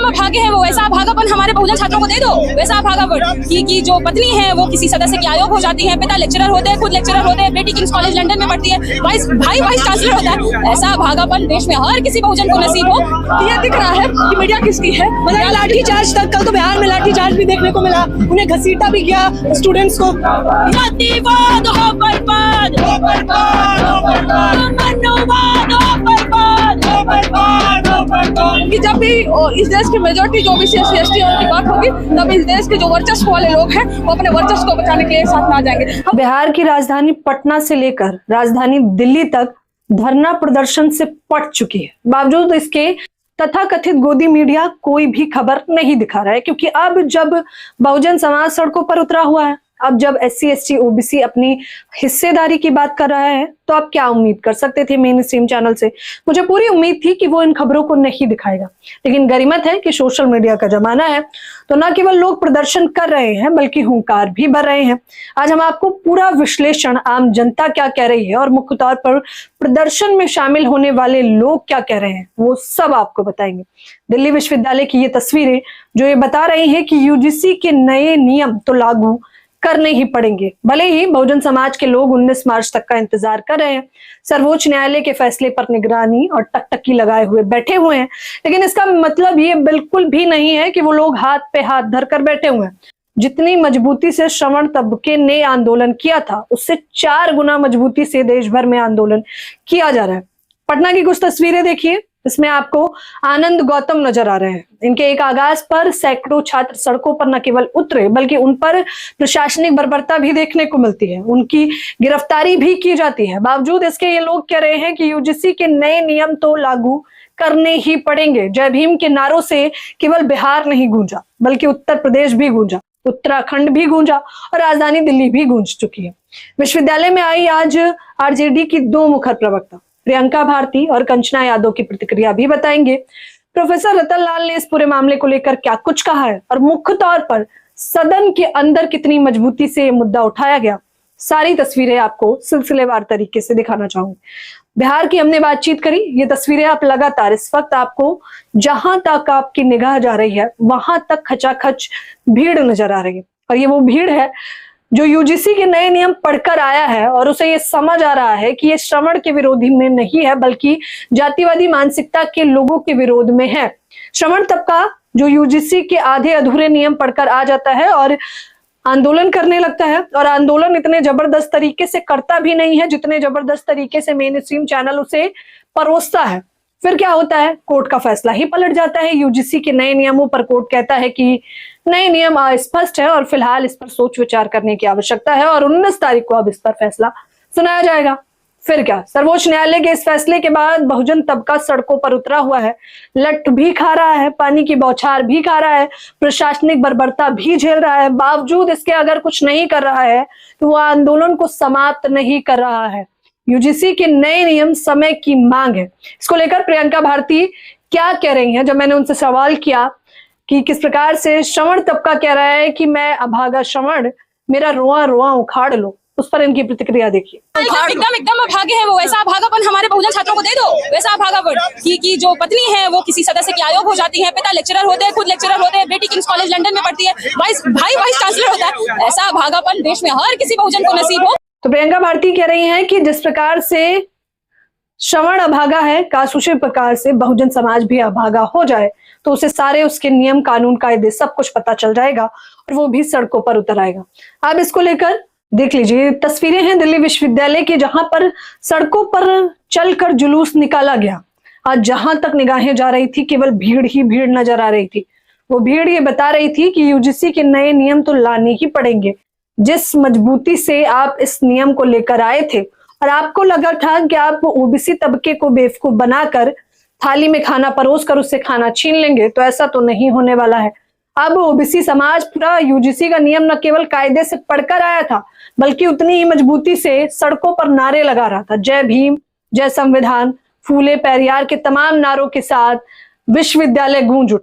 एकदम भागे हैं वो, ऐसा भागापन हमारे बहुजन छात्रों को दे दो, वैसा भागापन की जो पत्नी है वो किसी सदस्य की आयोग हो जाती है, पिता लेक्चरर होते हैं, खुद लेक्चरर होते हैं, बेटी किंग्स कॉलेज लंदन में पढ़ती है, भाई वाइस चांसलर होता है। ऐसा भागापन देश में हर किसी बहुजन को नसीब हो। ये दिख रहा है कि मीडिया किसकी है, मतलब लाठी चार्ज तक, कल तो बिहार में लाठी चार्ज भी देखने को मिला, उन्हें घसीटा भी किया स्टूडेंट्स को। जातिवाद हो बर्बाद, हो बर्बाद, हो बर्बाद, मनुवाद हो बर्बाद, हो बर्बाद, हो बर्बाद। कि जब भी इस देश की मेजोरिटी जो भी SC ST की बात होगी, तब इस देश के जो वर्चस्व वाले लोग हैं वो अपने वर्चस्व को बचाने के लिए साथ में आ जाएंगे। बिहार की राजधानी पटना से लेकर राजधानी दिल्ली तक धरना प्रदर्शन से पट चुकी है। बावजूद इसके तथाकथित गोदी मीडिया कोई भी खबर नहीं दिखा रहा है, क्योंकि अब जब बहुजन समाज सड़कों पर उतरा हुआ है, अब जब SC ST OBC अपनी हिस्सेदारी की बात कर रहा है, तो आप क्या उम्मीद कर सकते थे मेन स्ट्रीम चैनल से? मुझे पूरी उम्मीद थी कि वो इन खबरों को नहीं दिखाएगा, लेकिन गरिमत है कि सोशल मीडिया का जमाना है, तो न केवल लोग प्रदर्शन कर रहे हैं बल्कि हुंकार भी भर रहे हैं। आज हम आपको पूरा विश्लेषण, आम जनता क्या कह रही है और मुख्य तौर पर प्रदर्शन में शामिल होने वाले लोग क्या कह रहे हैं, वो सब आपको बताएंगे। दिल्ली विश्वविद्यालय की ये तस्वीरें जो ये बता रही है कि UGC के नए नियम तो लागू करने ही पड़ेंगे, भले ही बहुजन समाज के लोग 19 मार्च तक का इंतजार कर रहे हैं, सर्वोच्च न्यायालय के फैसले पर निगरानी और टकटकी लगाए हुए बैठे हुए हैं, लेकिन इसका मतलब ये बिल्कुल भी नहीं है कि वो लोग हाथ पे हाथ धरकर बैठे हुए हैं। जितनी मजबूती से श्रमण तबके ने आंदोलन किया था, उससे 4 गुना मजबूती से देश भर में आंदोलन किया जा रहा है। पटना की कुछ तस्वीरें देखिए, इसमें आपको आनंद गौतम नजर आ रहे हैं। इनके एक आगाज पर सैकड़ों छात्र सड़कों पर न केवल उतरे बल्कि उन पर प्रशासनिक बर्बरता भी देखने को मिलती है, उनकी गिरफ्तारी भी की जाती है। बावजूद इसके ये लोग कह रहे हैं कि UGC के नए नियम तो लागू करने ही पड़ेंगे। जय भीम के नारों से केवल बिहार नहीं गूंजा बल्कि उत्तर प्रदेश भी गूंजा, उत्तराखंड भी गूंजा और राजधानी दिल्ली भी गूंज चुकी है। विश्वविद्यालय में आई आज RJD की 2 मुखर प्रवक्ता प्रियंका भारती और कंचना यादव की प्रतिक्रिया भी बताएंगे। प्रोफेसर रतन लाल ने इस पूरे मामले को लेकर क्या कुछ कहा है और मुख्य तौर पर सदन के अंदर कितनी मजबूती से ये मुद्दा उठाया गया, सारी तस्वीरें आपको सिलसिलेवार तरीके से दिखाना चाहूंगी। बिहार की हमने बातचीत करी, ये तस्वीरें आप लगातार इस वक्त आपको जहां तक आपकी निगाह जा रही है वहां तक खचाखच भीड़ नजर आ रही है, और ये वो भीड़ है जो UGC के नए नियम पढ़कर आया है और उसे ये समझ आ रहा है कि ये श्रवण के विरोधी में नहीं है बल्कि जातिवादी मानसिकता के लोगों के विरोध में है। श्रवण तबका जो UGC के आधे अधूरे नियम पढ़कर आ जाता है और आंदोलन करने लगता है, और आंदोलन इतने जबरदस्त तरीके से करता भी नहीं है जितने जबरदस्त तरीके से मेन स्ट्रीम चैनल उसे परोसता है। फिर क्या होता है, कोर्ट का फैसला ही पलट जाता है। UGC के नए नियमों पर कोर्ट कहता है कि नए नियम अस्पष्ट है और फिलहाल इस पर सोच विचार करने की आवश्यकता है, और 19 तारीख को अब इस पर फैसला सुनाया जाएगा। फिर क्या, सर्वोच्च न्यायालय के इस फैसले के बाद बहुजन तबका सड़कों पर उतरा हुआ है, लट भी खा रहा है, पानी की बौछार भी खा रहा है, प्रशासनिक बर्बरता भी झेल रहा है। बावजूद इसके अगर कुछ नहीं कर रहा है तो वह आंदोलन को समाप्त नहीं कर रहा है। UGC के नए नियम समय की मांग है। इसको लेकर प्रियंका भारती क्या कह रही हैं, जब मैंने उनसे सवाल किया कि किस प्रकार से श्रवण तबका कह रहा है कि मैं अभागा श्रवण, मेरा रोआ रोआ उखाड़ लो, उस पर इनकी प्रतिक्रिया देखिए। एकदम भागे हैं वो, ऐसा भागापन हमारे बहुजन छात्रों को दे दो, वैसा भागापन की जो पत्नी है वो किसी सदस्य की आयोग हो जाती है, पिता लेक्चरर होते हैं, खुद लेक्चरर होते हैं, बेटी किंग्स कॉलेज लंदन में पढ़ती है, भाई वाइस चांसलर होता है। ऐसा भागापन देश में हर किसी बहुजन को नसीब हो। तो प्रियंका भारती कह रही हैं कि जिस प्रकार से श्रवण अभागा है, काश उसी प्रकार से बहुजन समाज भी अभागा हो जाए तो उसे सारे उसके नियम कानून कायदे सब कुछ पता चल जाएगा और वो भी सड़कों पर उतर आएगा। अब इसको लेकर देख लीजिए, तस्वीरें हैं दिल्ली विश्वविद्यालय की जहां पर सड़कों पर चलकर जुलूस निकाला गया। आज जहां तक निगाहें जा रही थी केवल भीड़ ही भीड़ नजर आ रही थी। वो भीड़ ये बता रही थी कि UGC के नए नियम तो लाने ही पड़ेंगे। जिस मजबूती से आप इस नियम को लेकर आए थे और आपको लगा था कि आप OBC तबके को बेवकूफ बनाकर थाली में खाना परोस कर उससे खाना छीन लेंगे, तो ऐसा तो नहीं होने वाला है। अब OBC समाज पूरा UGC का नियम न केवल कायदे से पढ़कर आया था बल्कि उतनी ही मजबूती से सड़कों पर नारे लगा रहा था। जय भीम, जय संविधान, फूले पेरियार के तमाम नारों के साथ विश्वविद्यालय गूंज उठा।